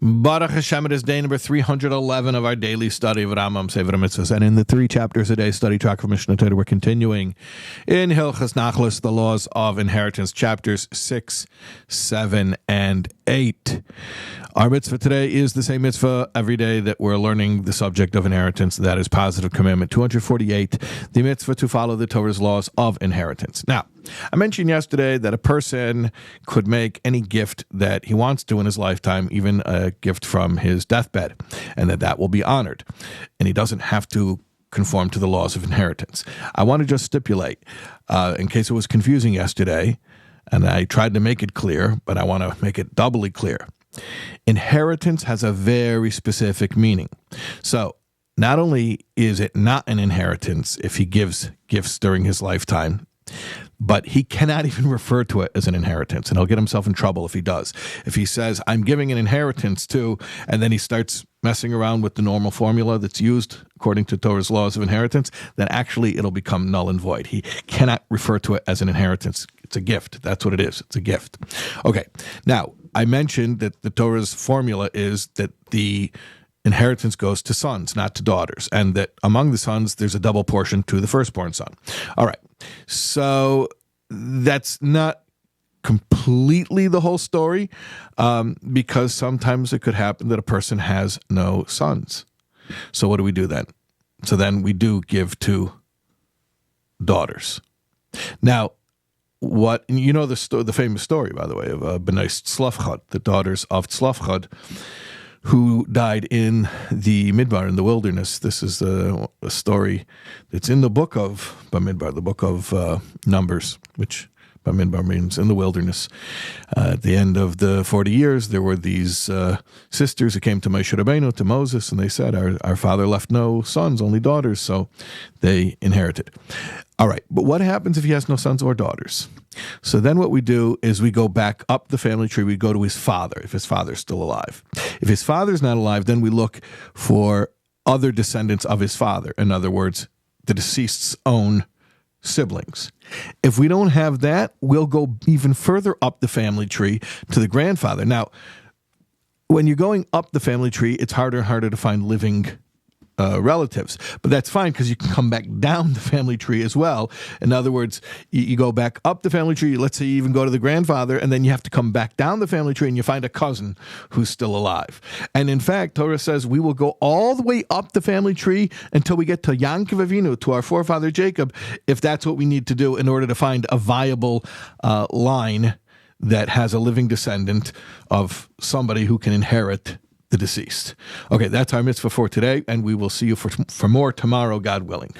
Baruch Hashem, it is day number 311 of our daily study of Rambam, Sefer HaMitzvos. And in the 3 chapters a day study track from Mishnah Torah, we're continuing in Hilchos Nachlas, the laws of inheritance, chapters 6, 7, and 8. Our mitzvah today is the same mitzvah every day that we're learning the subject of inheritance. That is positive commandment 248, the mitzvah to follow the Torah's laws of inheritance. Now, I mentioned yesterday that a person could make any gift that he wants to in his lifetime, even a gift from his deathbed, and that will be honored. And he doesn't have to conform to the laws of inheritance. I want to just stipulate, in case it was confusing yesterday, and I tried to make it clear, but I want to make it doubly clear. Inheritance has a very specific meaning. So, not only is it not an inheritance if he gives gifts during his lifetime, but he cannot even refer to it as an inheritance, and he'll get himself in trouble if he does. If he says, I'm giving an inheritance to, and then he starts messing around with the normal formula that's used according to Torah's laws of inheritance, then actually it'll become null and void. He cannot refer to it as an inheritance. It's a gift. That's what it is. It's a gift. Okay. Now, I mentioned that the Torah's formula is that the inheritance goes to sons, not to daughters, and that among the sons, there's a double portion to the firstborn son. All right. So that's not completely the whole story, because sometimes it could happen that a person has no sons. So what do we do then? So then we do give to daughters. Now, what you know the famous story, by the way, of Bnei Tzlafchad, the daughters of Tzlafchad, who died in the Midbar, in the wilderness. This is a story that's in the book of Bamidbar, the book of Numbers, which Bamidbar means in the wilderness. At the end of the 40 years, there were these sisters who came to Moshe Rabbeinu, to Moses, and they said, our father left no sons, only daughters, so they inherited. All right, but what happens if he has no sons or daughters? So then what we do is we go back up the family tree. We go to his father, if his father's still alive. If his father's not alive, then we look for other descendants of his father. In other words, the deceased's own siblings. If we don't have that, we'll go even further up the family tree to the grandfather. Now, when you're going up the family tree, it's harder and harder to find living relatives, but that's fine because you can come back down the family tree as well. In other words, you go back up the family tree, let's say you even go to the grandfather, and then you have to come back down the family tree and you find a cousin who's still alive. And in fact, Torah says we will go all the way up the family tree until we get to Yankov Avinu, to our forefather Jacob, if that's what we need to do in order to find a viable line that has a living descendant of somebody who can inherit the deceased. Okay, that's our mitzvah for today, and we will see you for more tomorrow, God willing.